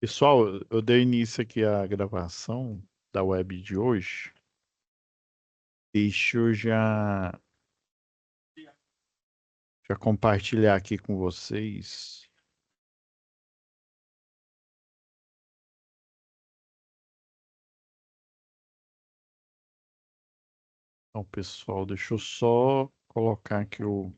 Pessoal, eu dei início aqui à gravação da web de hoje. Deixa eu já compartilhar aqui com vocês. Então, pessoal, deixa eu só colocar aqui o.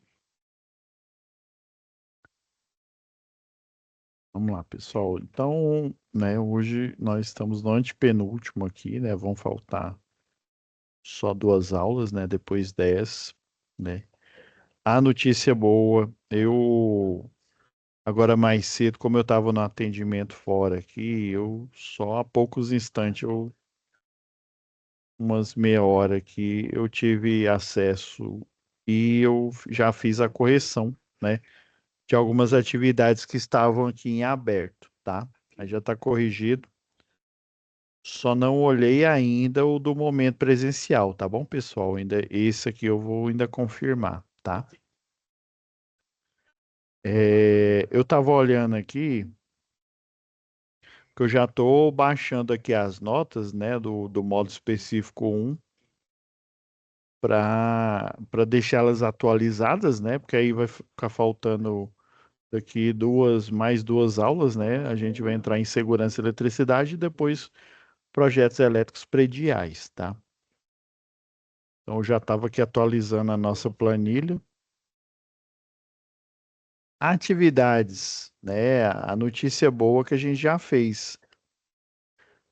Vamos lá, pessoal. Então, né, hoje nós estamos no antepenúltimo aqui, né? Vão faltar só duas aulas, né? Depois 10, né? A notícia boa, eu agora mais cedo, como eu estava no atendimento fora aqui, eu só há poucos instantes, umas meia hora aqui, eu tive acesso e eu já fiz a correção, né, de algumas atividades que estavam aqui em aberto, tá? Aí já está corrigido. Só não olhei ainda o do momento presencial, tá bom, pessoal? Ainda esse aqui eu vou ainda confirmar, tá? Eu estava olhando aqui, que eu já estou baixando aqui as notas, né, do modo específico um para deixá-las atualizadas, né? Porque aí vai ficar faltando daqui mais duas aulas, né? A gente vai entrar em segurança e eletricidade e depois projetos elétricos prediais, tá? Então eu já estava aqui atualizando a nossa planilha. Atividades, né? A notícia boa que a gente já fez,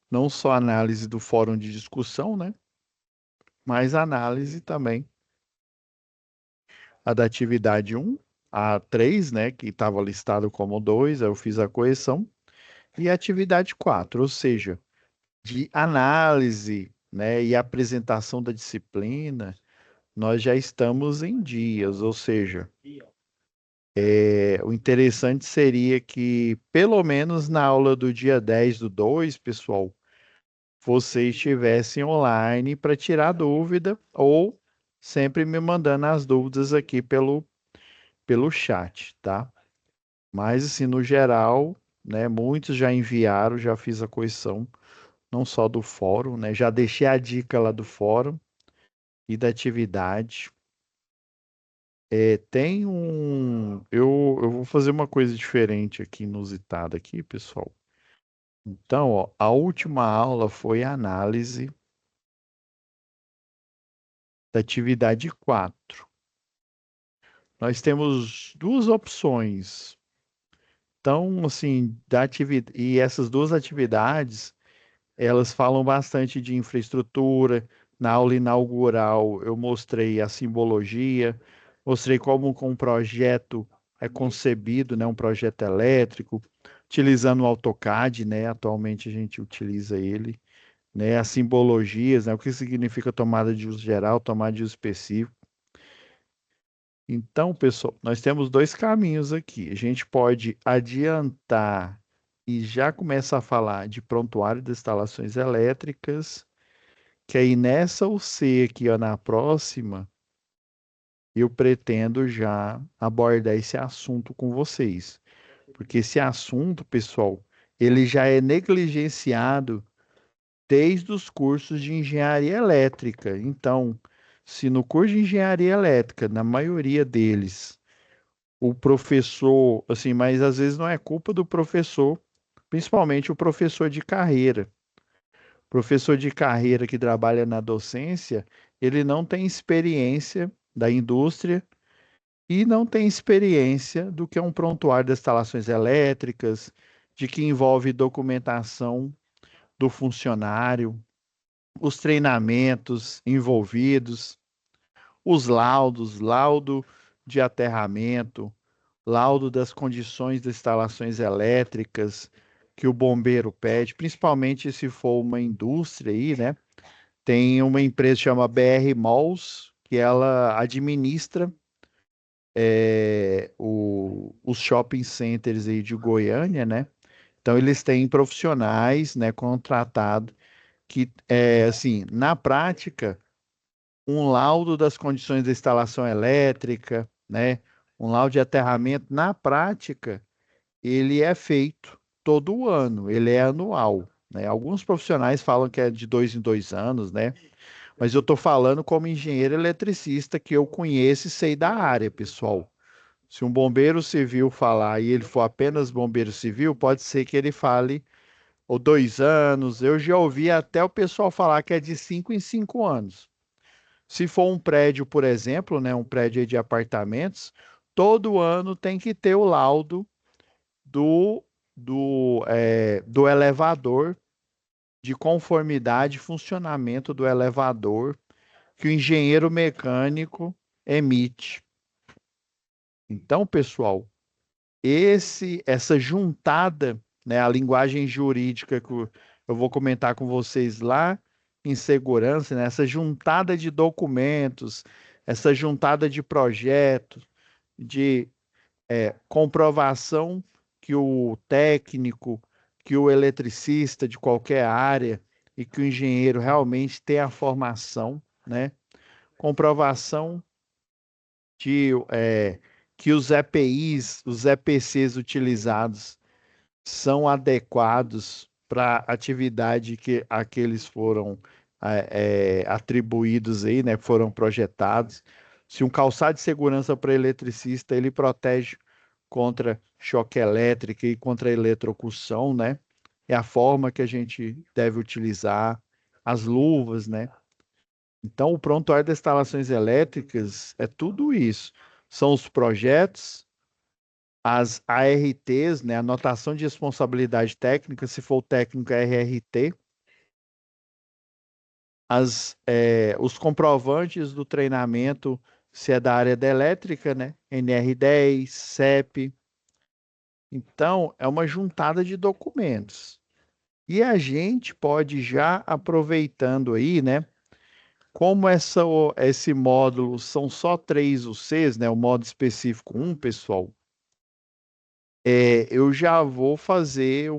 não só análise do fórum de discussão, né? Mas análise também a da atividade um, a 3, né? Que estava listado como 2, aí eu fiz a correção. E a atividade 4, ou seja, de análise, né, e apresentação da disciplina, nós já estamos em dias, ou seja, o interessante seria que, pelo menos na aula do dia 10 do 2, pessoal, vocês estivessem online para tirar dúvida ou sempre me mandando as dúvidas aqui pelo chat, tá? Mas, assim, no geral, né, muitos já enviaram, já fiz a correção não só do fórum, né? Já deixei a dica lá do fórum e da atividade. Tem um. Eu vou fazer uma coisa diferente aqui, inusitada aqui, pessoal. Então, ó, a última aula foi a análise da atividade 4. Nós temos duas opções. Então, assim, e essas duas atividades, elas falam bastante de infraestrutura. Na aula inaugural, eu mostrei a simbologia, mostrei como que um projeto é concebido, né, um projeto elétrico, utilizando o AutoCAD, né? Atualmente a gente utiliza ele, né? As simbologias, né? O que significa tomada de uso geral, tomada de uso específico. Então, pessoal, nós temos dois caminhos aqui. A gente pode adiantar e já começa a falar de prontuário de instalações elétricas, que aí nessa UC aqui, ó, na próxima, eu pretendo já abordar esse assunto com vocês. Porque esse assunto, pessoal, ele já é negligenciado desde os cursos de engenharia elétrica. Então, se no curso de engenharia elétrica, na maioria deles, o professor, assim, mas às vezes não é culpa do professor, principalmente o professor de carreira. Professor de carreira que trabalha na docência, ele não tem experiência da indústria e não tem experiência do que é um prontuário de instalações elétricas, de que envolve documentação do funcionário, os treinamentos envolvidos, os laudos, laudo de aterramento, laudo das condições das instalações elétricas que o bombeiro pede, principalmente se for uma indústria aí, né? Tem uma empresa que chama BR Malls, que ela administra os shopping centers aí de Goiânia, né? Então eles têm profissionais, né, contratados que, assim, na prática, um laudo das condições da instalação elétrica, né? Um laudo de aterramento, na prática, ele é feito, todo ano, ele é anual, né? Alguns profissionais falam que é de 2 em 2 anos, né? Mas eu estou falando como engenheiro eletricista que eu conheço e sei da área, pessoal. Se um bombeiro civil falar e ele for apenas bombeiro civil, pode ser que ele fale ou 2 anos. Eu já ouvi até o pessoal falar que é de 5 em 5 anos. Se for um prédio, por exemplo, né, um prédio aí de apartamentos, todo ano tem que ter o laudo do, do elevador, de conformidade e funcionamento do elevador que o engenheiro mecânico emite. Então, pessoal, essa juntada, né, a linguagem jurídica que eu vou comentar com vocês lá em segurança, né, essa juntada de documentos, essa juntada de projetos, de comprovação que o técnico, que o eletricista de qualquer área e que o engenheiro realmente tem a formação, né? Comprovação de que os EPIs, os EPCs utilizados são adequados para a atividade que aqueles foram atribuídos aí, né? Foram projetados. Se um calçado de segurança para eletricista, ele protege contra choque elétrico e contra eletrocução, né? É a forma que a gente deve utilizar, as luvas, né? Então, o prontuário das instalações elétricas é tudo isso. São os projetos, as ARTs, né, anotação de responsabilidade técnica, se for o técnico é RRT, os comprovantes do treinamento, se é da área da elétrica, né, NR10, CEP. Então, é uma juntada de documentos. E a gente pode já aproveitando aí, né, como esse módulo são só 3 UCs, né, o modo específico 1, pessoal, eu já vou fazer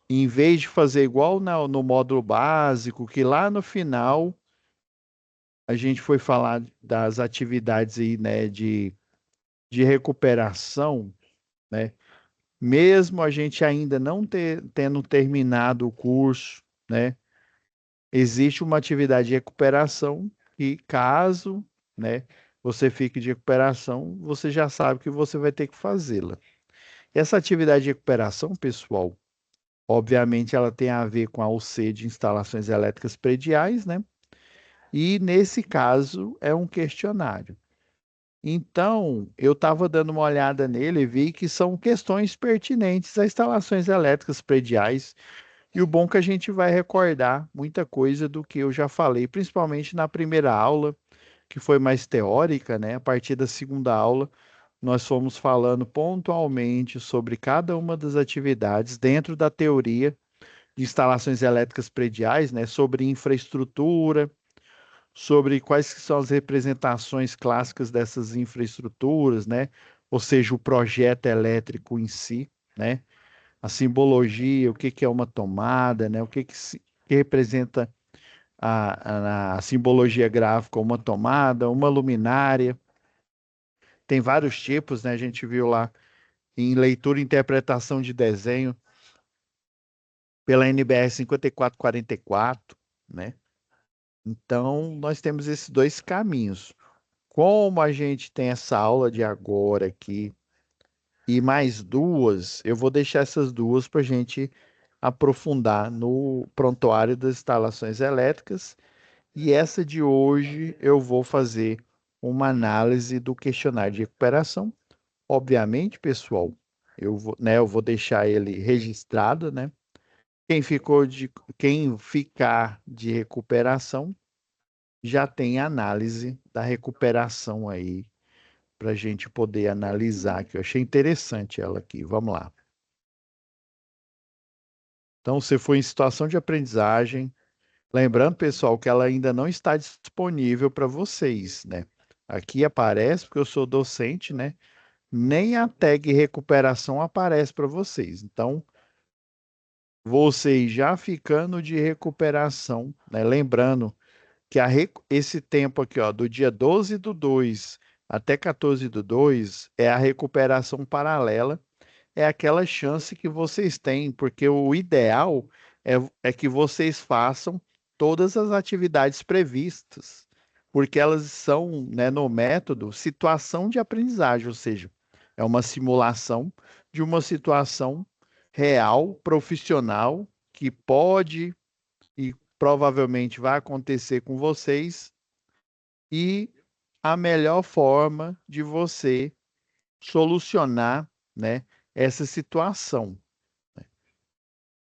em vez de fazer igual no módulo básico, que lá no final a gente foi falar das atividades aí, né, de recuperação, né, mesmo a gente ainda não tendo terminado o curso, né, existe uma atividade de recuperação e caso, né, você fique de recuperação, você já sabe que você vai ter que fazê-la. Essa atividade de recuperação, pessoal, obviamente ela tem a ver com a UC de instalações elétricas prediais, né? E nesse caso é um questionário. Então, eu estava dando uma olhada nele e vi que são questões pertinentes a instalações elétricas prediais. E o bom é que a gente vai recordar muita coisa do que eu já falei, principalmente na primeira aula, que foi mais teórica, né? A partir da segunda aula, nós fomos falando pontualmente sobre cada uma das atividades dentro da teoria de instalações elétricas prediais, né? Sobre infraestrutura, sobre quais que são as representações clássicas dessas infraestruturas, né? Ou seja, o projeto elétrico em si, né? A simbologia, o que que é uma tomada, né? Que representa a simbologia gráfica, uma tomada, uma luminária. Tem vários tipos, né? A gente viu lá em leitura e interpretação de desenho pela NBR 5444, né? Então, nós temos esses dois caminhos. Como a gente tem essa aula de agora aqui e mais duas, eu vou deixar essas duas para a gente aprofundar no prontuário das instalações elétricas. E essa de hoje eu vou fazer uma análise do questionário de recuperação. Obviamente, pessoal, eu vou deixar ele registrado, né? Quem ficar de recuperação já tem análise da recuperação aí para a gente poder analisar, que eu achei interessante ela aqui. Vamos lá. Então, você foi em situação de aprendizagem. Lembrando, pessoal, que ela ainda não está disponível para vocês, né? Aqui aparece, porque eu sou docente, né? Nem a tag recuperação aparece para vocês. Então, vocês já ficando de recuperação, né? Lembrando que esse tempo aqui, ó, do dia 12/2 até 14/2 é a recuperação paralela, é aquela chance que vocês têm, porque o ideal é, é que vocês façam todas as atividades previstas, porque elas são, né, no método, situação de aprendizagem, ou seja, é uma simulação de uma situação real, profissional, que pode e provavelmente vai acontecer com vocês, e a melhor forma de você solucionar, né, essa situação.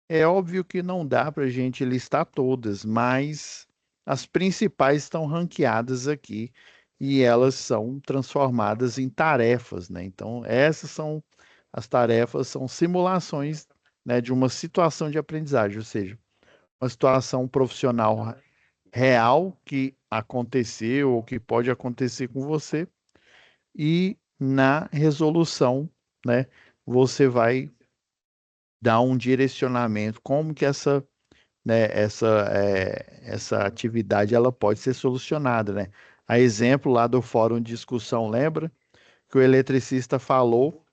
É óbvio que não dá para a gente listar todas, mas as principais estão ranqueadas aqui e elas são transformadas em tarefas, né? Então, essas são as tarefas, são simulações, né, de uma situação de aprendizagem, ou seja, uma situação profissional real que aconteceu ou que pode acontecer com você, e na resolução, né, você vai dar um direcionamento como que essa, né, essa atividade ela pode ser solucionada, né? A exemplo lá do fórum de discussão, lembra que o eletricista falou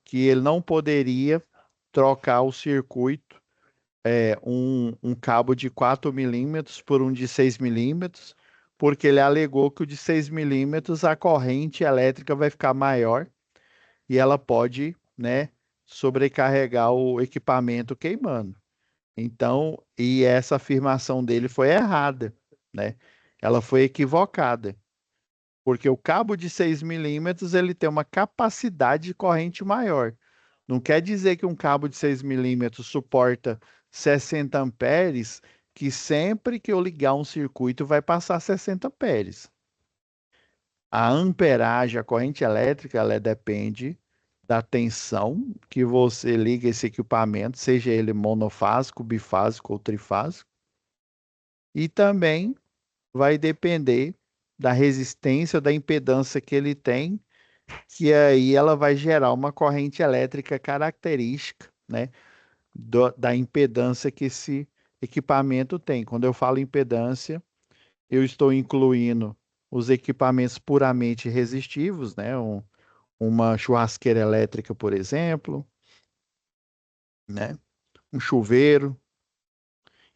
que ele não poderia trocar o circuito, um cabo de 4 milímetros por um de 6 milímetros, porque ele alegou que o de 6 milímetros a corrente elétrica vai ficar maior e ela pode, né, sobrecarregar o equipamento queimando. Então, e essa afirmação dele foi errada, né? Ela foi equivocada, porque o cabo de 6 milímetros ele tem uma capacidade de corrente maior. Não quer dizer que um cabo de 6 milímetros suporta 60 amperes, que sempre que eu ligar um circuito vai passar 60 amperes. A amperagem, a corrente elétrica, ela depende da tensão que você liga esse equipamento, seja ele monofásico, bifásico ou trifásico, e também vai depender da resistência, da impedância que ele tem, que aí ela vai gerar uma corrente elétrica característica, né, da impedância que esse equipamento tem. Quando eu falo impedância, eu estou incluindo os equipamentos puramente resistivos, né, uma churrasqueira elétrica, por exemplo, né, um chuveiro,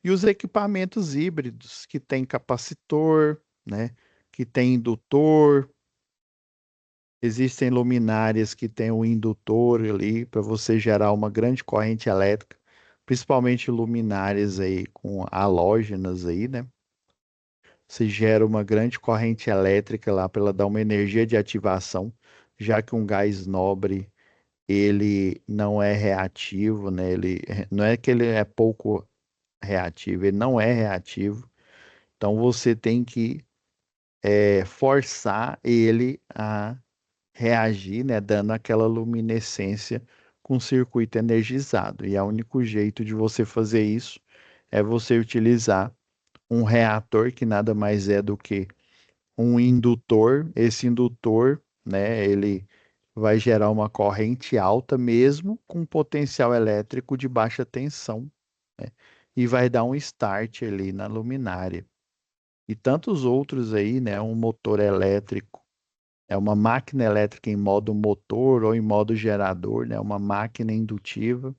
e os equipamentos híbridos que tem capacitor, né, que tem indutor. Existem luminárias que têm um indutor ali para você gerar uma grande corrente elétrica, principalmente luminárias aí com halógenas aí, né? Você gera uma grande corrente elétrica lá para ela dar uma energia de ativação, já que um gás nobre ele não é reativo, né? Ele não é que ele é pouco reativo, ele não é reativo. Então você tem que forçar ele a reagir, né, dando aquela luminescência com o circuito energizado. E o único jeito de você fazer isso é você utilizar um reator, que nada mais é do que um indutor. Esse indutor, né, ele vai gerar uma corrente alta mesmo com potencial elétrico de baixa tensão, né, e vai dar um start ali na luminária. E tantos outros aí, né, um motor elétrico, é uma máquina elétrica em modo motor ou em modo gerador, né? Uma máquina indutiva.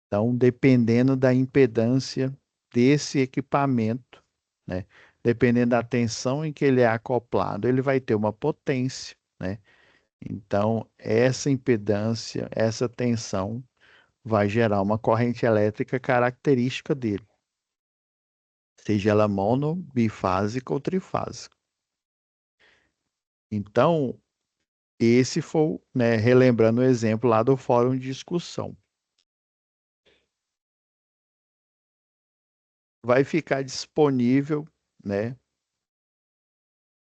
Então, dependendo da impedância desse equipamento, né? Dependendo da tensão em que ele é acoplado, ele vai ter uma potência, né? Então, essa impedância, essa tensão vai gerar uma corrente elétrica característica dele, seja ela mono, bifásica ou trifásica. Então, esse foi, né, relembrando o exemplo lá do fórum de discussão. Vai ficar disponível, né,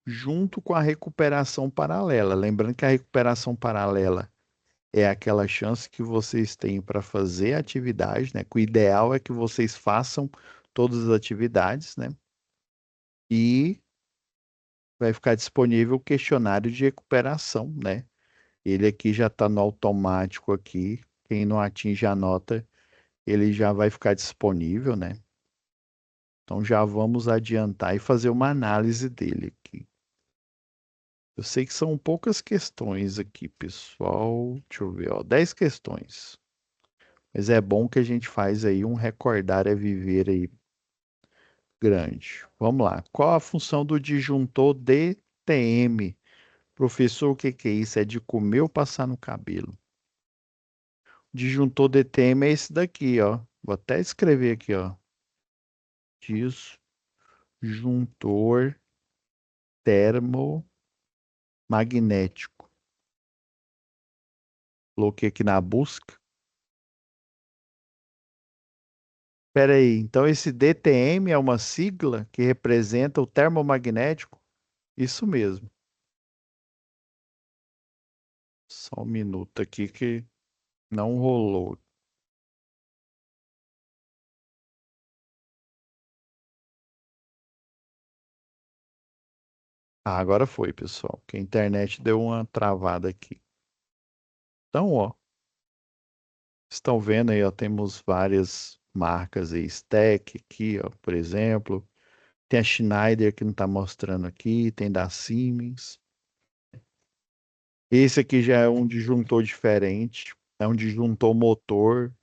junto com a recuperação paralela. Lembrando que a recuperação paralela é aquela chance que vocês têm para fazer a atividade, né? Que o ideal é que vocês façam todas as atividades, né? E vai ficar disponível o questionário de recuperação, né? Ele aqui já está no automático aqui. Quem não atinge a nota, ele já vai ficar disponível, né? Então já vamos adiantar e fazer uma análise dele aqui. Eu sei que são poucas questões aqui, pessoal. Deixa eu ver, ó, 10 questões. Mas é bom que a gente faz aí um recordar é viver aí grande. Vamos lá. Qual a função do disjuntor DTM? Professor, o que que é isso? É de comer ou passar no cabelo? O disjuntor DTM é esse daqui, ó. Vou até escrever aqui, ó. Disjuntor termomagnético. Coloquei aqui na busca. Espera aí, então esse DTM é uma sigla que representa o termomagnético? Isso mesmo. Só um minuto aqui que não rolou. Ah, agora foi, pessoal, que a internet deu uma travada aqui. Então, ó, estão vendo aí, ó, temos várias marcas aí, Stack aqui, ó, por exemplo. Tem a Schneider que não está mostrando aqui, tem da Siemens. Esse aqui já é um disjuntor diferente, é um disjuntor motor.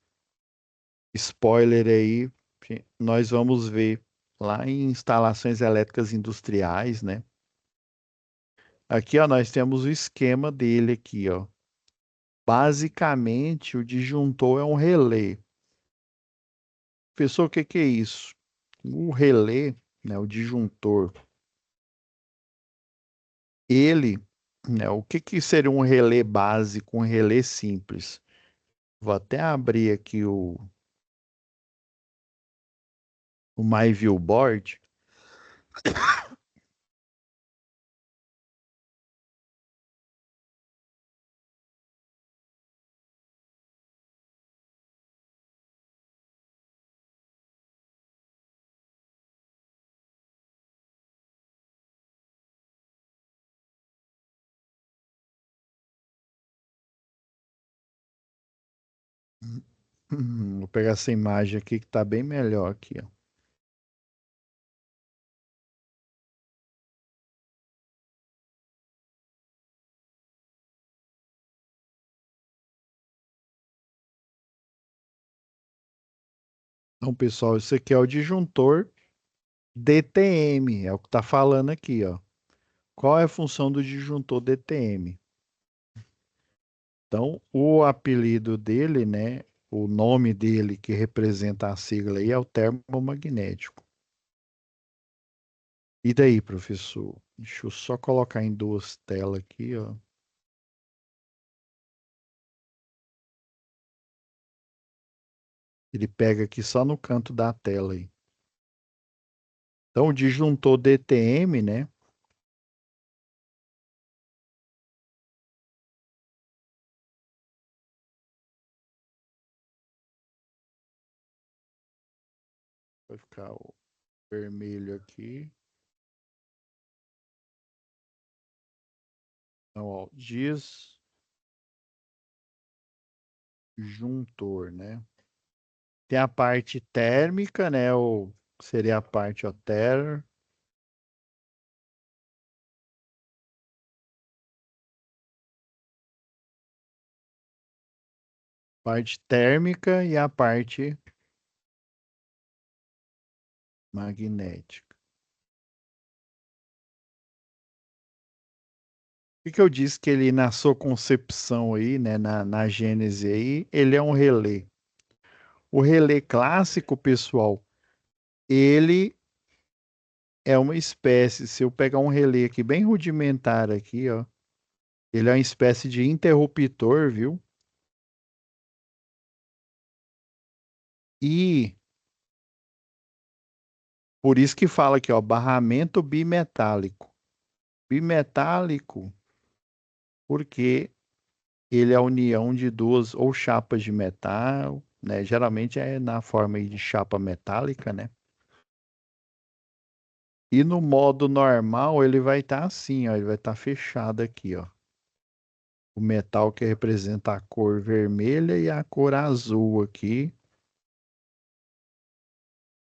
Spoiler aí, que nós vamos ver lá em instalações elétricas industriais, né? Aqui, ó, nós temos o esquema dele aqui, ó. Basicamente, o disjuntor é um relé. Professor, o que que é isso? O relé, né, o disjuntor, ele, né, o que que seria um relé básico, um relé simples? Vou até abrir aqui o MyViewBoard. Vou pegar essa imagem aqui que está bem melhor aqui, ó. Então, pessoal, isso aqui é o disjuntor DTM, é o que está falando aqui, ó. Qual é a função do disjuntor DTM? Então, o apelido dele, né, o nome dele que representa a sigla aí é o termomagnético. E daí, professor? Deixa eu só colocar em duas telas aqui, ó. Ele pega aqui só no canto da tela aí. Então, o disjuntor DTM, né? Vai ficar o vermelho aqui. Então, ó, disjuntor, né? Tem a parte térmica, né? Ou seria a parte ó, parte térmica e a parte magnética. O que que eu disse que ele, na sua concepção aí, né, na gênese aí, ele é um relé. O relé clássico, pessoal, ele é uma espécie, se eu pegar um relé aqui bem rudimentar aqui, ó, ele é uma espécie de interruptor, viu? E por isso que fala aqui, ó, barramento bimetálico. Bimetálico porque ele é a união de duas ou chapas de metal, né? Geralmente é na forma aí de chapa metálica, né? E no modo normal ele vai estar assim, ó, ele vai estar fechado aqui, ó. O metal que representa a cor vermelha e a cor azul aqui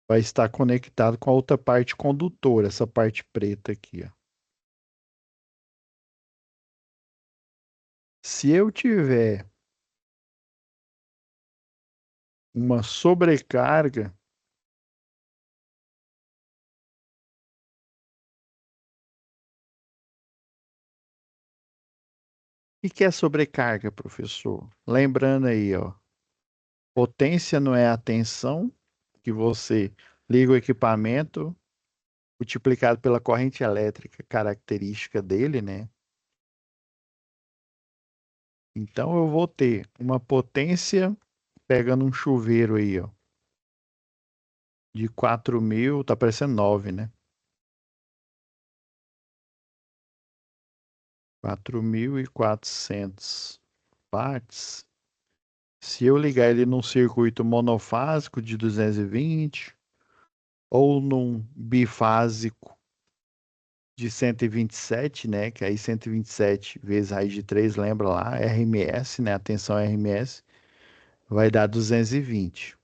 vai estar conectado com a outra parte condutora, essa parte preta aqui, ó. Se eu tiver uma sobrecarga, o que é sobrecarga, professor? Lembrando aí, ó, potência não é a tensão que você liga o equipamento multiplicado pela corrente elétrica característica dele, né? Então eu vou ter uma potência pegando um chuveiro aí, ó, de 4.000, tá parecendo 9, né? 4.400 watts. Se eu ligar ele num circuito monofásico de 220 ou num bifásico de 127, né? Que aí 127 vezes raiz de 3, lembra lá, RMS, né? Atenção RMS, vai dar 220.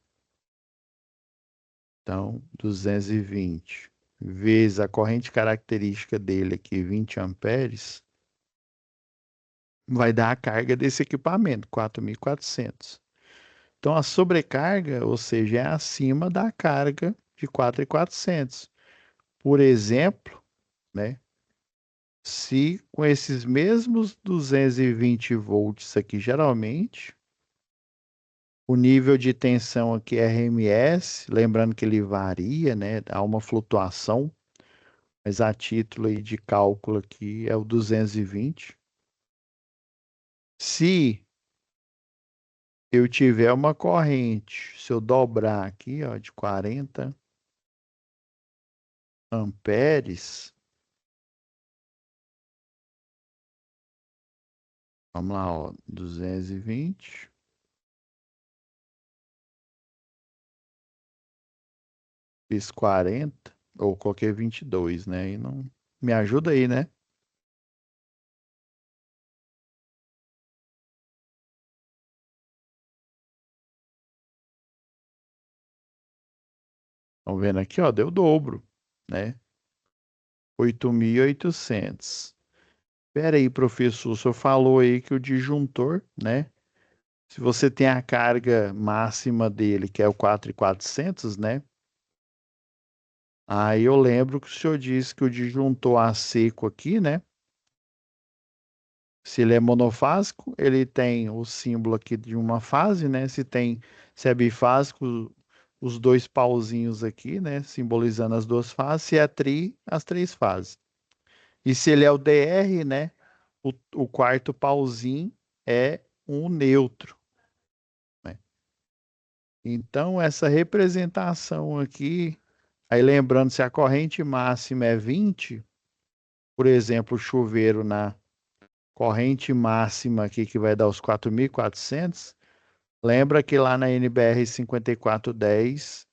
Então, 220 vezes a corrente característica dele aqui, 20 amperes, vai dar a carga desse equipamento, 4.400. Então, a sobrecarga, ou seja, é acima da carga de 4.400. Por exemplo, né? Se com esses mesmos 220 volts aqui, geralmente, o nível de tensão aqui é RMS, lembrando que ele varia, né? Há uma flutuação, mas a título aí de cálculo aqui é o 220. Se eu tiver uma corrente, se eu dobrar aqui, ó, de 40 amperes, vamos lá, ó, 220 vezes 40, ou coloquei 22, né? E não me ajuda aí, né? Estão vendo aqui, ó, deu o dobro, né? 8.800. Espera aí, professor, o senhor falou aí que o disjuntor, né? Se você tem a carga máxima dele, que é o 4.400, né? Aí eu lembro que o senhor disse que o disjuntor a seco aqui, né? Se ele é monofásico, ele tem o símbolo aqui de uma fase, né? Se é bifásico, os dois pauzinhos aqui, né? Simbolizando as duas fases. Se é tri, as três fases. E se ele é o DR, né? O quarto pauzinho é um neutro, né? Então, essa representação aqui, aí lembrando, se a corrente máxima é 20, por exemplo, o chuveiro na corrente máxima aqui, que vai dar os 4.400, lembra que lá na NBR 5410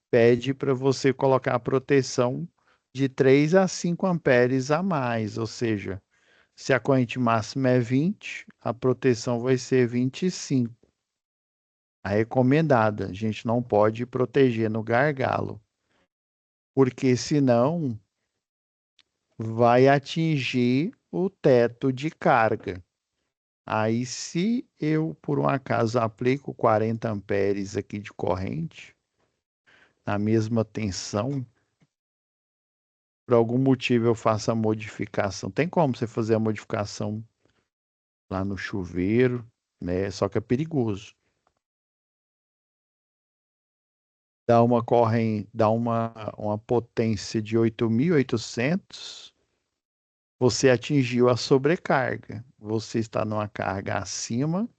pede para você colocar a proteção de 3 a 5 amperes a mais, ou seja, se a corrente máxima é 20, a proteção vai ser 25. A recomendada, a gente não pode proteger no gargalo, porque senão vai atingir o teto de carga. Aí, se eu, por um acaso, aplico 40 amperes aqui de corrente, na mesma tensão, por algum motivo eu faço a modificação. Tem como você fazer a modificação lá no chuveiro, né? Só que é perigoso. Dá uma potência de 8.800, você atingiu a sobrecarga. Você está numa carga acima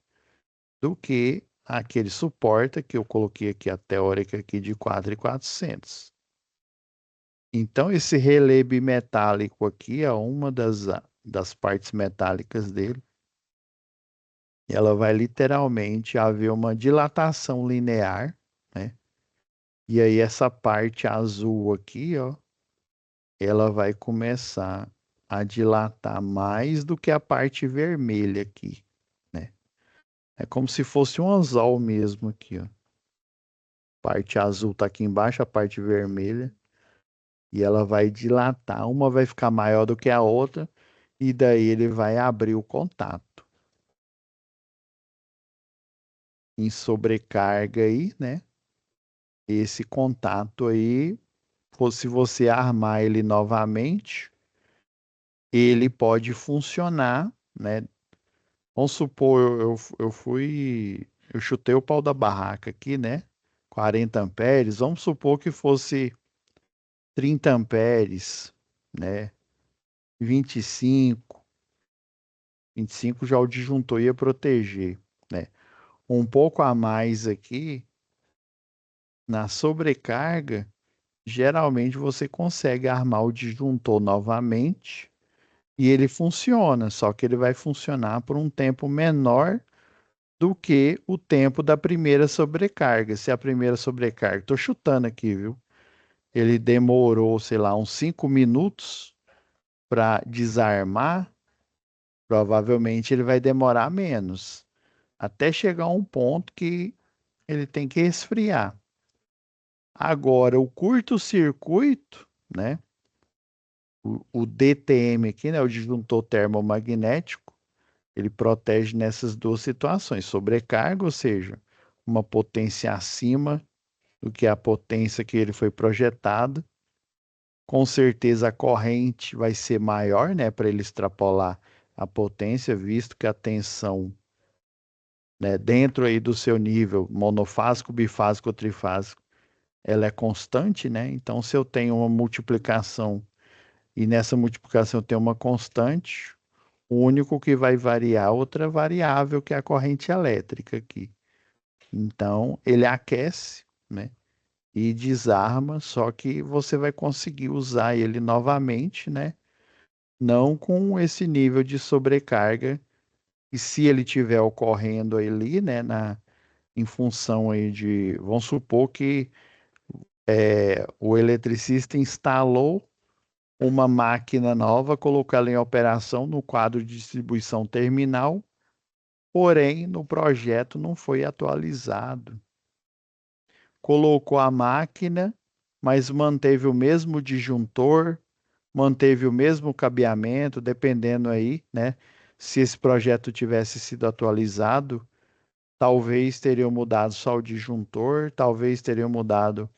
do que aquele suporta que eu coloquei aqui, a teórica aqui de 4.400. Então, esse relé bimetálico aqui é uma das partes metálicas dele. Ela vai literalmente haver uma dilatação linear, né? E aí essa parte azul aqui, ó, ela vai começar a dilatar mais do que a parte vermelha aqui, né? É como se fosse um anzol mesmo aqui, ó. A parte azul tá aqui embaixo, a parte vermelha, e ela vai dilatar. Uma vai ficar maior do que a outra, e daí ele vai abrir o contato. em sobrecarga aí, né? Esse contato aí, se você armar ele novamente, ele pode funcionar, né? Vamos supor, eu chutei o pau da barraca aqui, né? 40 amperes, vamos supor que fosse 30 amperes, né? 25, 25 já o disjuntor ia proteger, né? Um pouco a mais aqui, na sobrecarga, geralmente você consegue armar o disjuntor novamente e ele funciona, só que ele vai funcionar por um tempo menor do que o tempo da primeira sobrecarga. Se a primeira sobrecarga, estou chutando aqui, viu? Ele demorou, sei lá, uns 5 minutos para desarmar, provavelmente ele vai demorar menos, até chegar a um ponto que ele tem que esfriar. Agora, o curto-circuito, né? O DTM aqui, né? O disjuntor termomagnético, ele protege nessas duas situações: sobrecarga, ou seja, uma potência acima do que a potência que ele foi projetado. Com certeza a corrente vai ser maior, né, para ele extrapolar a potência, visto que a tensão, né, dentro aí do seu nível monofásico, bifásico ou trifásico, ela é constante, né? Então, se eu tenho uma multiplicação e nessa multiplicação eu tenho uma constante, o único que vai variar é outra variável que é a corrente elétrica aqui. Então, ele aquece, né? E desarma, só que você vai conseguir usar ele novamente, né? Não com esse nível de sobrecarga. E se ele tiver ocorrendo ali, né, em função aí de, vamos supor que o eletricista instalou uma máquina nova, colocou ela em operação no quadro de distribuição terminal, porém no projeto não foi atualizado. Colocou a máquina, mas manteve o mesmo disjuntor, manteve o mesmo cabeamento, dependendo aí, né? Se esse projeto tivesse sido atualizado, talvez teriam mudado só o disjuntor, talvez teriam mudado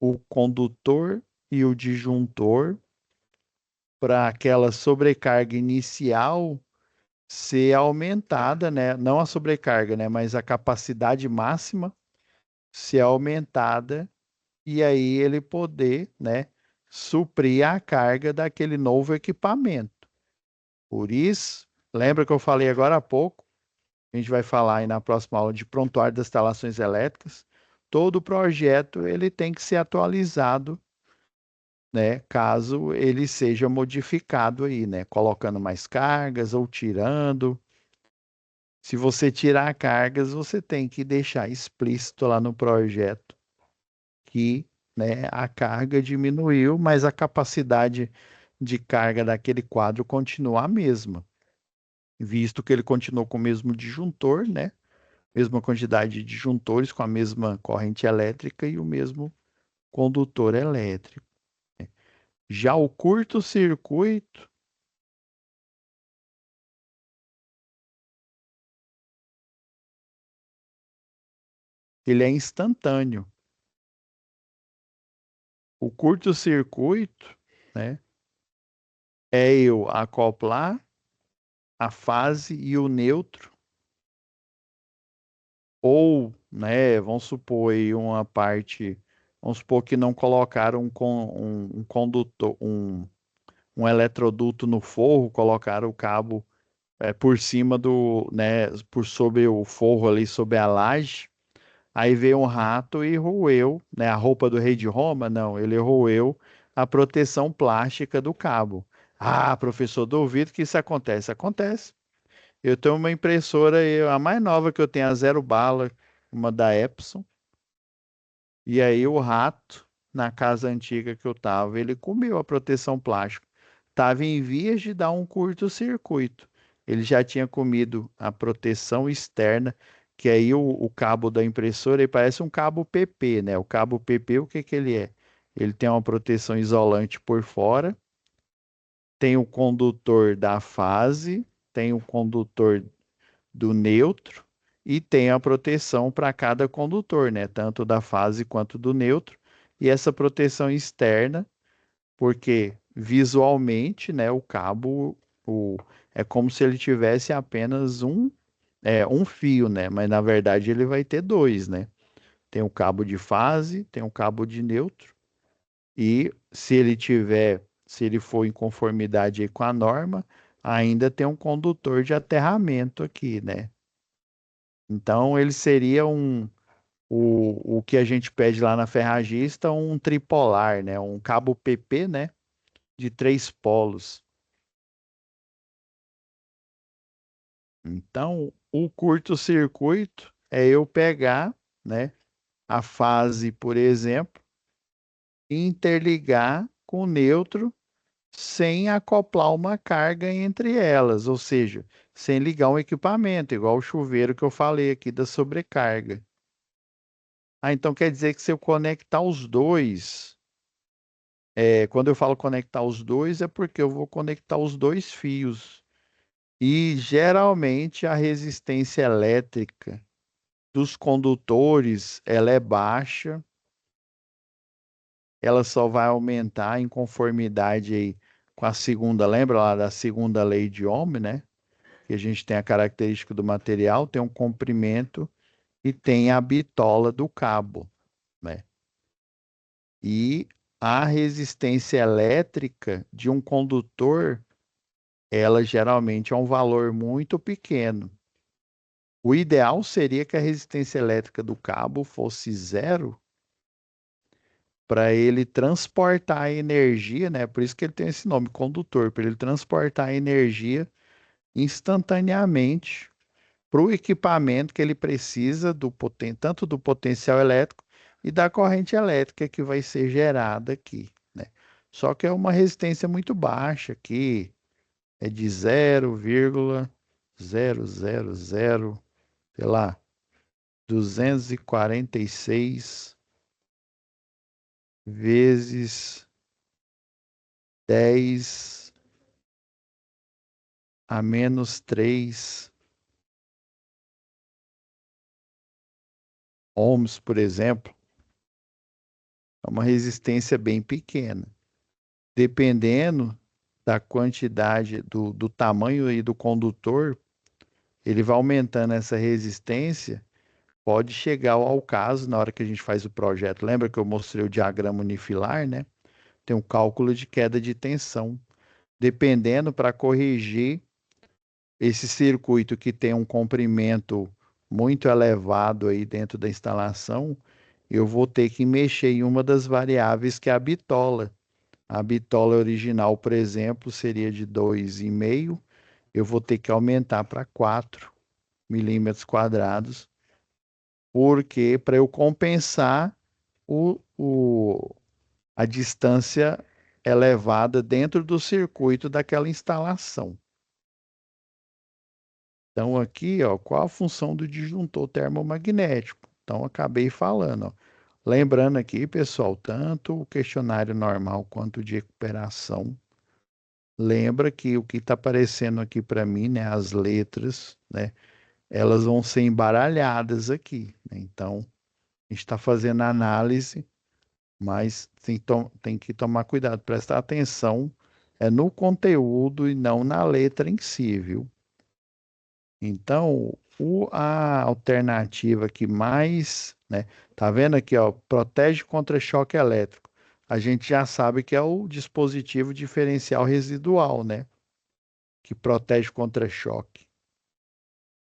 o condutor e o disjuntor para aquela sobrecarga inicial ser aumentada, né? Não a sobrecarga, né? Mas a capacidade máxima ser aumentada e aí ele poder, né, suprir a carga daquele novo equipamento. Por isso, lembra que eu falei agora há pouco, a gente vai falar aí na próxima aula de prontuário das instalações elétricas, todo projeto ele tem que ser atualizado, né, caso ele seja modificado aí, né, colocando mais cargas ou tirando. Se você tirar cargas, você tem que deixar explícito lá no projeto que, né, a carga diminuiu, mas a capacidade de carga daquele quadro continua a mesma, visto que ele continuou com o mesmo disjuntor, né? Mesma quantidade de disjuntores com a mesma corrente elétrica e o mesmo condutor elétrico. Já o curto-circuito, ele é instantâneo. O curto-circuito, né, é eu acoplar a fase e o neutro, ou, né, vamos supor aí uma parte, vamos supor que não colocaram um condutor, um eletroduto no forro, colocaram o cabo por cima do, né, por sobre o forro ali, sobre a laje. Aí veio um rato e roeu, né, a roupa do rei de Roma? Não, ele roeu a proteção plástica do cabo. Ah, professor, duvido que isso acontece. Acontece. Eu tenho uma impressora, a mais nova que eu tenho, a zero bala, uma da Epson. E aí o rato, na casa antiga que eu tava, ele comeu a proteção plástica. Tava em vias de dar um curto-circuito. Ele já tinha comido a proteção externa, que aí o cabo da impressora, ele parece um cabo PP, né? O cabo PP, o que que ele é? Ele tem uma proteção isolante por fora, tem o condutor da fase, tem o condutor do neutro, e tem a proteção para cada condutor, né? Tanto da fase quanto do neutro. E essa proteção externa, porque visualmente, né, o cabo o, é como se ele tivesse apenas um fio, né? Mas na verdade ele vai ter dois, né? Tem o cabo de fase, tem o cabo de neutro. E se ele for em conformidade aí com a norma, ainda tem um condutor de aterramento aqui, né? Então ele seria o que a gente pede lá na ferragista, um tripolar, né? Um cabo PP, né? De 3 polos. Então, o curto-circuito é eu pegar, né, a fase, por exemplo, e interligar com o neutro sem acoplar uma carga entre elas, ou seja, sem ligar um equipamento, igual o chuveiro que eu falei aqui da sobrecarga. Ah, então quer dizer que se eu conectar os dois, quando eu falo conectar os dois, é porque eu vou conectar os dois fios. E geralmente a resistência elétrica dos condutores, ela é baixa, ela só vai aumentar em conformidade aí com a segunda, lembra lá da segunda lei de Ohm, né? Que a gente tem a característica do material, tem um comprimento e tem a bitola do cabo, né? E a resistência elétrica de um condutor, ela geralmente é um valor muito pequeno. O ideal seria que a resistência elétrica do cabo fosse zero para ele transportar a energia, né? Por isso que ele tem esse nome, condutor, para ele transportar a energia instantaneamente para o equipamento que ele precisa tanto do potencial elétrico e da corrente elétrica que vai ser gerada aqui, né? Só que é uma resistência muito baixa aqui, é de 0,000, sei lá, 246 vezes 10 a menos 3 ohms, por exemplo. É uma resistência bem pequena. Dependendo da quantidade, do tamanho e do condutor, ele vai aumentando essa resistência. Pode chegar ao caso, na hora que a gente faz o projeto, lembra que eu mostrei o diagrama unifilar, né? Tem um cálculo de queda de tensão. Dependendo para corrigir esse circuito que tem um comprimento muito elevado aí dentro da instalação, eu vou ter que mexer em uma das variáveis que é a bitola. A bitola original, por exemplo, seria de 2,5. Eu vou ter que aumentar para 4 milímetros quadrados, porque para eu compensar o, o, a distância elevada dentro do circuito daquela instalação. Então, aqui, ó, qual a função do disjuntor termomagnético? Então, acabei falando, ó. Lembrando aqui, pessoal, tanto o questionário normal quanto o de recuperação, lembra que o que está aparecendo aqui para mim, né, as letras, né, elas vão ser embaralhadas aqui, né? Então, a gente está fazendo análise, mas tem que tomar cuidado, prestar atenção no conteúdo e não na letra em si, viu? Então, a alternativa que mais, né, tá vendo aqui, ó, protege contra choque elétrico. A gente já sabe que é o dispositivo diferencial residual, né, que protege contra choque.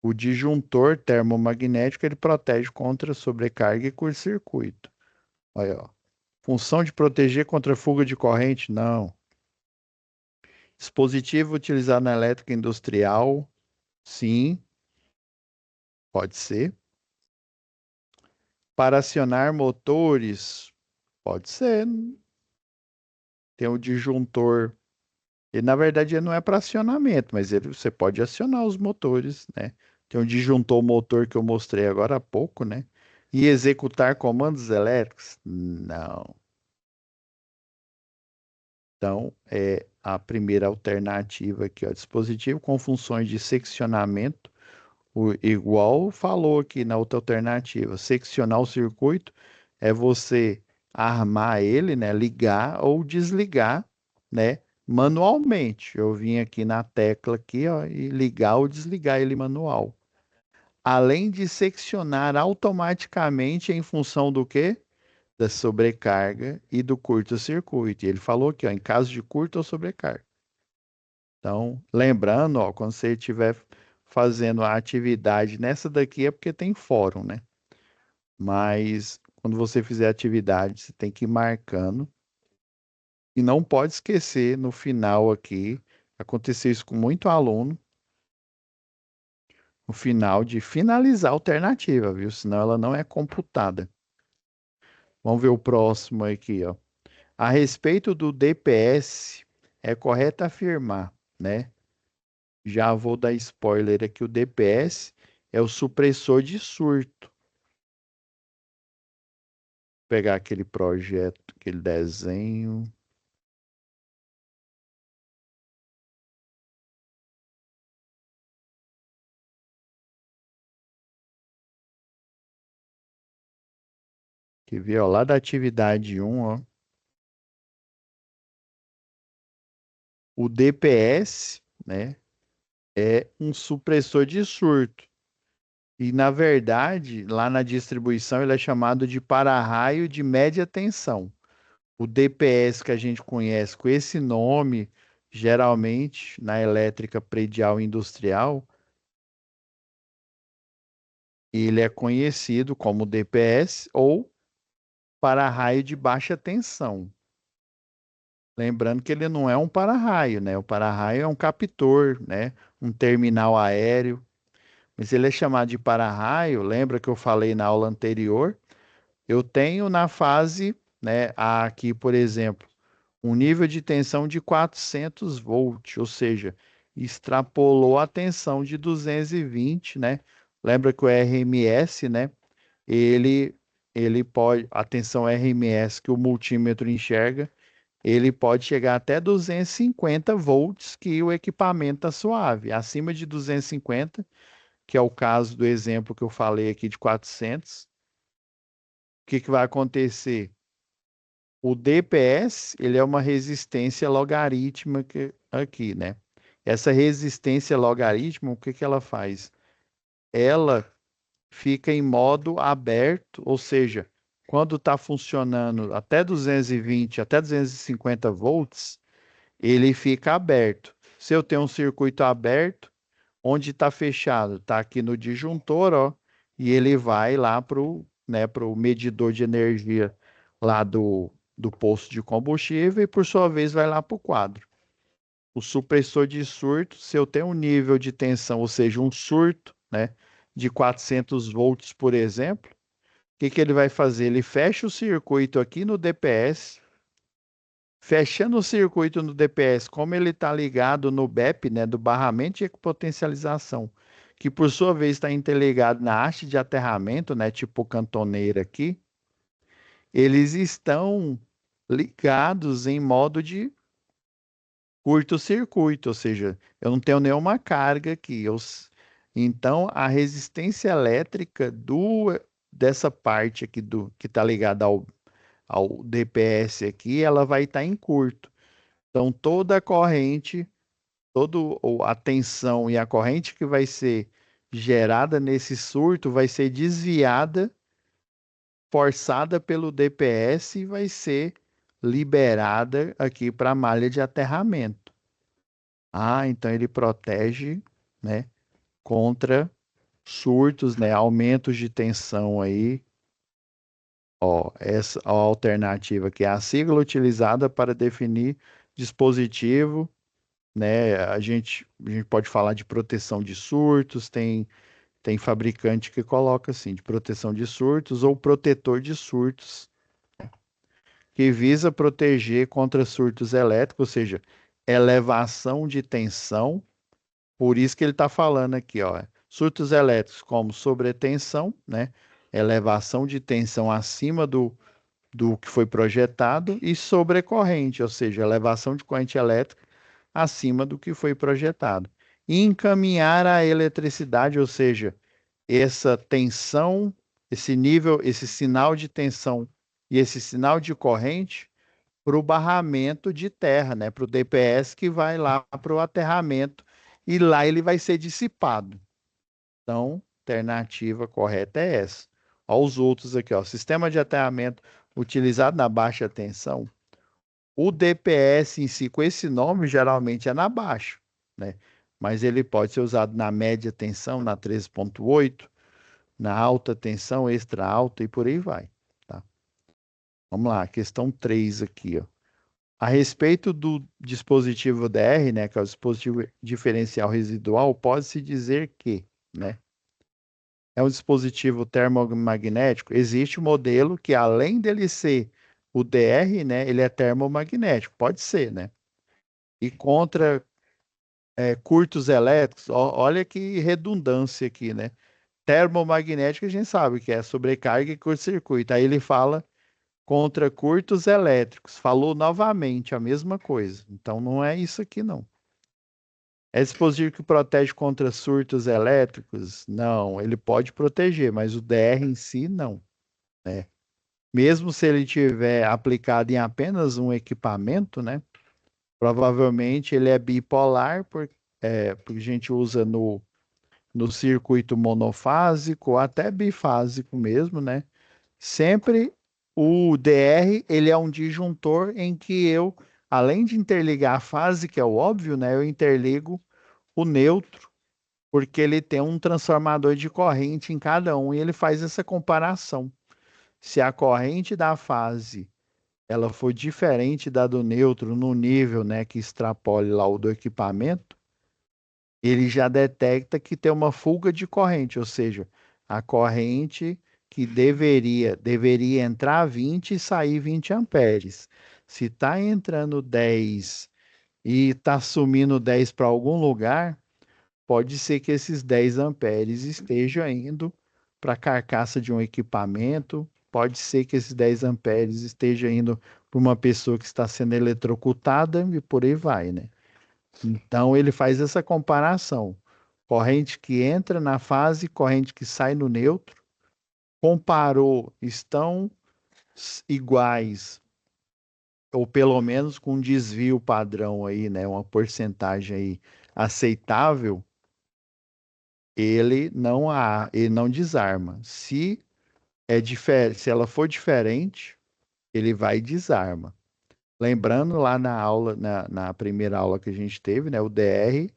O disjuntor termomagnético, ele protege contra sobrecarga e curto-circuito. Olha, ó. Função de proteger contra fuga de corrente? Não. Dispositivo utilizado na elétrica industrial? Sim, pode ser. Para acionar motores? Pode ser. Tem o disjuntor. E na verdade ele não é para acionamento, mas você pode acionar os motores, né? Tem um disjuntor motor que eu mostrei agora há pouco, né? E executar comandos elétricos? Não. Então, é a primeira alternativa aqui, ó, dispositivo com funções de seccionamento Igual falou aqui na outra alternativa, seccionar o circuito é você armar ele, né, ligar ou desligar, né, manualmente. Eu vim aqui na tecla aqui, ó, e ligar ou desligar ele manual. Além de seccionar automaticamente em função do quê? Da sobrecarga e do curto-circuito. E ele falou aqui, ó, em caso de curto ou sobrecarga. Então, lembrando, ó, quando você estiver fazendo a atividade nessa daqui é porque tem fórum, né? Mas quando você fizer a atividade, você tem que ir marcando e não pode esquecer no final aqui, aconteceu isso com muito aluno, no final de finalizar a alternativa, viu? Senão ela não é computada. Vamos ver o próximo aqui, ó. A respeito do DPS, é correto afirmar, né? Já vou dar spoiler aqui, o DPS é o supressor de surto. Vou pegar aquele projeto, aquele desenho. Que viu, ó, lá da atividade um, ó, o DPS, né, é um supressor de surto. E, na verdade, lá na distribuição, ele é chamado de para-raio de média tensão. O DPS que a gente conhece com esse nome, geralmente na elétrica predial industrial, ele é conhecido como DPS ou para-raio de baixa tensão. Lembrando que ele não é um para-raio, né? O para-raio é um captor, né? Um terminal aéreo. Mas ele é chamado de para-raio. Lembra que eu falei na aula anterior? Eu tenho na fase, né? Aqui, por exemplo, um nível de tensão de 400 volts, ou seja, extrapolou a tensão de 220, né? Lembra que o RMS, né? Ele, ele pode, a tensão RMS que o multímetro enxerga, ele pode chegar até 250 volts que o equipamento está suave. Acima de 250, que é o caso do exemplo que eu falei aqui de 400, o que que vai acontecer? O DPS, ele é uma resistência logarítmica aqui, né? Essa resistência logarítmica, o que que ela faz? Ela fica em modo aberto, ou seja, quando está funcionando até 220, até 250 volts, ele fica aberto. Se eu tenho um circuito aberto, onde está fechado? Está aqui no disjuntor, ó, e ele vai lá para o, né, pro medidor de energia lá do posto de combustível e, por sua vez, vai lá para o quadro. O supressor de surto, se eu tenho um nível de tensão, ou seja, um surto, né, de 400 volts, por exemplo, o que que ele vai fazer? Ele fecha o circuito aqui no DPS. Fechando o circuito no DPS, como ele está ligado no BEP, né, do barramento e potencialização, que por sua vez está interligado na haste de aterramento, né, tipo cantoneira aqui, eles estão ligados em modo de curto-circuito, ou seja, eu não tenho nenhuma carga aqui. Então, a resistência elétrica dessa parte aqui do que está ligada ao DPS aqui, ela vai estar em curto. Então, toda a corrente, toda a tensão e a corrente que vai ser gerada nesse surto vai ser desviada, forçada pelo DPS e vai ser liberada aqui para a malha de aterramento. Ah, então ele protege, né, contra surtos, né, aumentos de tensão aí. Ó, essa a alternativa que é a sigla utilizada para definir dispositivo, né? A gente pode falar de proteção de surtos, tem fabricante que coloca assim, de proteção de surtos ou protetor de surtos, que visa proteger contra surtos elétricos, ou seja, elevação de tensão. Por isso que ele está falando aqui, ó, surtos elétricos como sobretensão, né? Elevação de tensão acima do que foi projetado e sobrecorrente, ou seja, elevação de corrente elétrica acima do que foi projetado. e encaminhar a eletricidade, ou seja, essa tensão, esse nível, esse sinal de tensão e esse sinal de corrente para o barramento de terra, né? Para o DPS que vai lá para o aterramento e lá ele vai ser dissipado. Então, alternativa correta é essa. Olha os outros aqui, ó. Sistema de aterramento utilizado na baixa tensão. O DPS em si, com esse nome, geralmente é na baixa, né? Mas ele pode ser usado na média tensão, na 13,8, na alta tensão, extra alta e por aí vai, tá? Vamos lá, questão 3 aqui, ó. A respeito do dispositivo DR, né, que é o dispositivo diferencial residual, pode-se dizer que, né, é um dispositivo termomagnético. Existe um modelo que, além dele ser o DR, né, ele é termomagnético, pode ser, né? E contra curtos elétricos, olha que redundância aqui, né? Termomagnético a gente sabe que é sobrecarga e curto-circuito. Aí ele fala contra curtos elétricos. Falou novamente a mesma coisa. Então não é isso aqui, não. É dispositivo que protege contra surtos elétricos? Não, ele pode proteger, mas o DR em si não, né? Mesmo se ele tiver aplicado em apenas um equipamento, né? Provavelmente ele é bipolar, porque a gente usa no circuito monofásico, até bifásico mesmo, né? Sempre o DR, ele é um disjuntor em que eu, além de interligar a fase, que é o óbvio, né? Eu interligo o neutro, porque ele tem um transformador de corrente em cada um e ele faz essa comparação. Se a corrente da fase ela for diferente da do neutro no nível, né, que extrapole lá o do equipamento, ele já detecta que tem uma fuga de corrente, ou seja, a corrente que deveria entrar 20 e sair 20 amperes. Se está entrando 10 e está sumindo 10 para algum lugar, pode ser que esses 10 amperes estejam indo para a carcaça de um equipamento, pode ser que esses 10 amperes estejam indo para uma pessoa que está sendo eletrocutada e por aí vai, né? Então ele faz essa comparação. Corrente que entra na fase, corrente que sai no neutro. Comparou, estão iguais, ou pelo menos com um desvio padrão aí, né? Uma porcentagem aí aceitável, ele não desarma. Se ela for diferente, ele vai e desarma. Lembrando lá na aula, na primeira aula que a gente teve, né, o DR,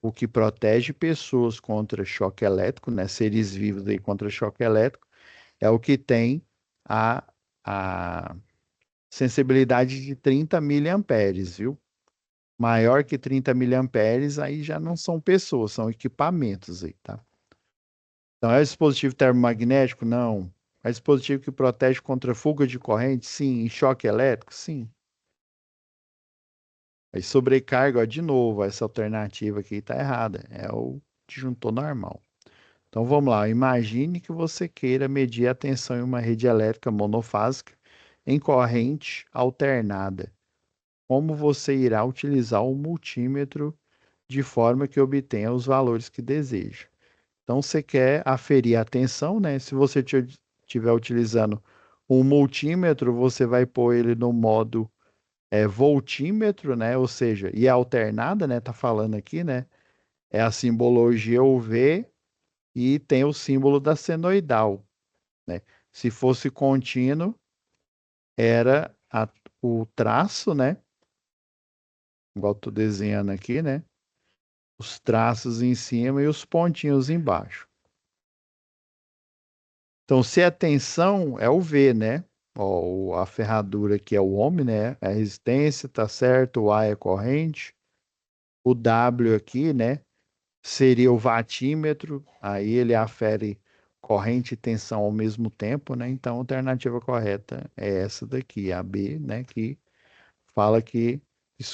o que protege pessoas contra choque elétrico, né, seres vivos aí contra choque elétrico, é o que tem a sensibilidade de 30 miliamperes, viu? Maior que 30 miliamperes, aí já não são pessoas, são equipamentos aí, tá? Então, é dispositivo termomagnético? Não. É dispositivo que protege contra fuga de corrente? Sim. E choque elétrico? Sim. Aí sobrecarga, ó, de novo, essa alternativa aqui está errada. É o disjuntor normal. Então vamos lá. Imagine que você queira medir a tensão em uma rede elétrica monofásica em corrente alternada. Como você irá utilizar o multímetro de forma que obtenha os valores que deseja? Então você quer aferir a tensão, né? Se você estiver utilizando um multímetro, você vai pôr ele no modo voltímetro, né? Ou seja, e alternada, né? Tá falando aqui, né? É a simbologia UV e tem o símbolo da senoidal, né? Se fosse contínuo, era o traço, né? Igual tô desenhando aqui, né? Os traços em cima e os pontinhos embaixo. Então, se é tensão, é o V, né? Ó, a ferradura aqui é o ohm, né? É a resistência, tá certo? O A é corrente. O W aqui, né? Seria o vatímetro, aí ele afere corrente e tensão ao mesmo tempo, né? Então, a alternativa correta é essa daqui, a B, né? Que fala que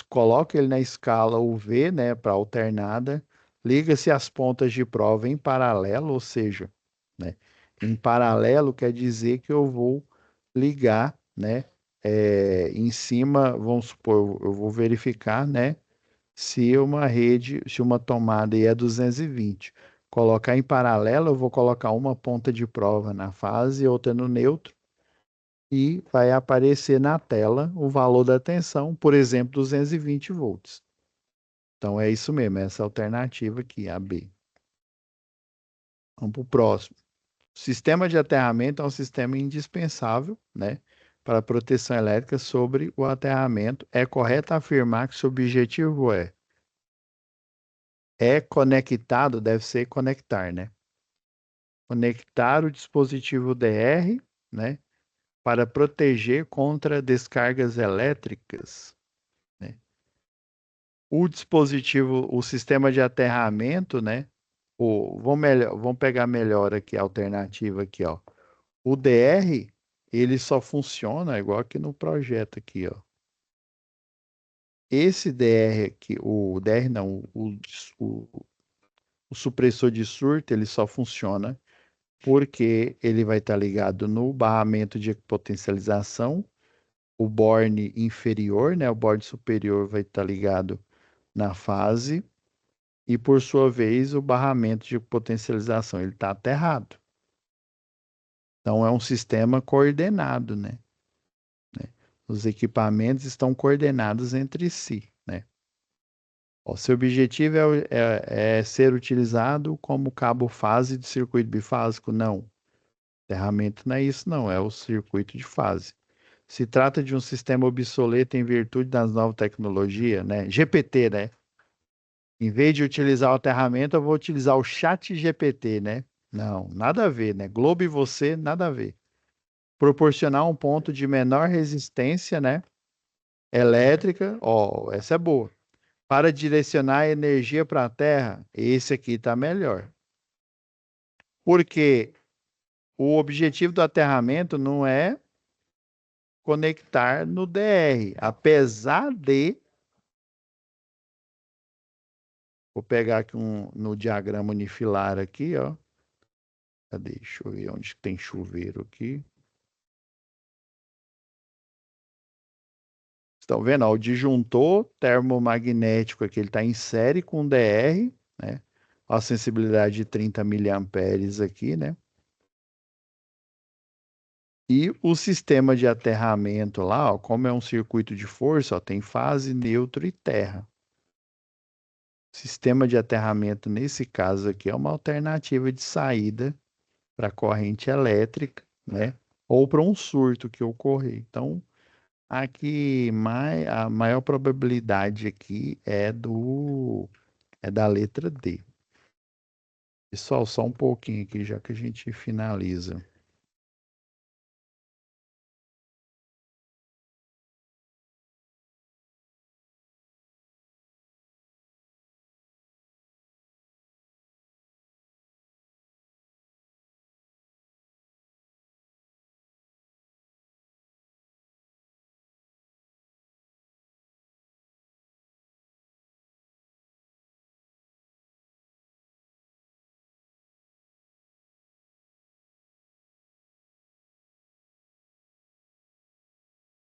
coloca ele na escala UV, né? Para alternada, liga-se as pontas de prova em paralelo, ou seja, né? Em paralelo quer dizer que eu vou ligar, né? Em cima, vamos supor, eu vou verificar, né? Se uma rede, se uma tomada aí é 220, colocar em paralelo, eu vou colocar uma ponta de prova na fase e outra no neutro, e vai aparecer na tela o valor da tensão, por exemplo, 220 volts. Então é isso mesmo, essa alternativa aqui, a B. Vamos para o próximo. O sistema de aterramento é um sistema indispensável, né, para a proteção elétrica sobre o aterramento. É correto afirmar que seu objetivo é conectado, deve ser conectar, né? Conectar o dispositivo DR, né, para proteger contra descargas elétricas, né? O dispositivo, o sistema de aterramento, né? Vamos pegar melhor aqui a alternativa aqui, ó. O DR, ele só funciona igual aqui no projeto aqui, ó. Esse DR aqui, o DR não, o supressor de surto, ele só funciona porque ele vai estar ligado no barramento de potencialização, o borne inferior, né? O borne superior vai estar ligado na fase e, por sua vez, o barramento de potencialização, ele está aterrado. Então, é um sistema coordenado, né? Os equipamentos estão coordenados entre si, né? O seu objetivo é ser utilizado como cabo fase de circuito bifásico? Não. Ferramenta não é isso, não. É o circuito de fase. Se trata de um sistema obsoleto em virtude das novas tecnologias, né? GPT, né? Em vez de utilizar o aterramento, eu vou utilizar o chat GPT, né? Não, nada a ver, né? Globo e você, nada a ver. Proporcionar um ponto de menor resistência, né? Elétrica, ó, essa é boa. Para direcionar a energia para a Terra, esse aqui está melhor. Porque o objetivo do aterramento não é conectar no DR, apesar de, vou pegar aqui no diagrama unifilar aqui, ó. Cadê? Deixa eu ver onde tem chuveiro aqui. Estão vendo? Ó, o disjuntor termomagnético aqui, ele está em série com o DR, né? Ó, a sensibilidade de 30 miliamperes aqui, né? E o sistema de aterramento lá, ó, como é um circuito de força, ó, tem fase, neutro e terra. Sistema de aterramento, nesse caso aqui, é uma alternativa de saída para corrente elétrica, né? Ou para um surto que ocorrer. Então, aqui a maior probabilidade aqui é da letra D. Pessoal, só um pouquinho aqui, já que a gente finaliza.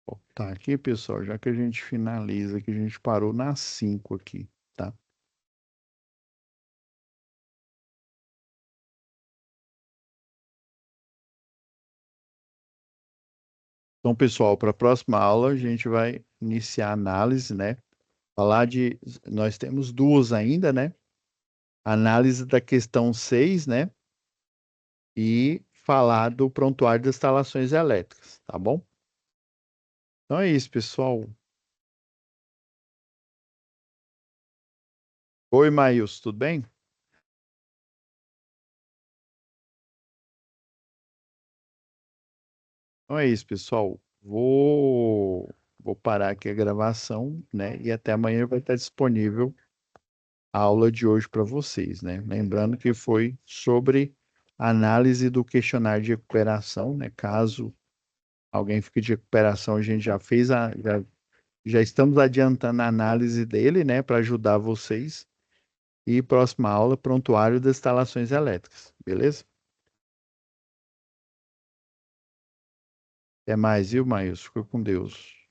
Ó, tá aqui, pessoal, já que a gente finaliza, que a gente parou na 5 aqui, tá? Então, pessoal, para a próxima aula a gente vai iniciar a análise, né? Falar de, nós temos duas ainda, né? Análise da questão 6, né? E falar do prontuário das instalações elétricas, tá bom? Então é isso, pessoal. Oi, Maílson, tudo bem? Então é isso, pessoal. Vou parar aqui a gravação, né? E até amanhã vai estar disponível a aula de hoje para vocês, né? Lembrando que foi sobre análise do questionário de recuperação, né? Caso alguém fique de recuperação, a gente já estamos adiantando a análise dele, né? Para ajudar vocês. E próxima aula, prontuário das instalações elétricas, beleza? Até mais, viu, Maílson? Fica com Deus.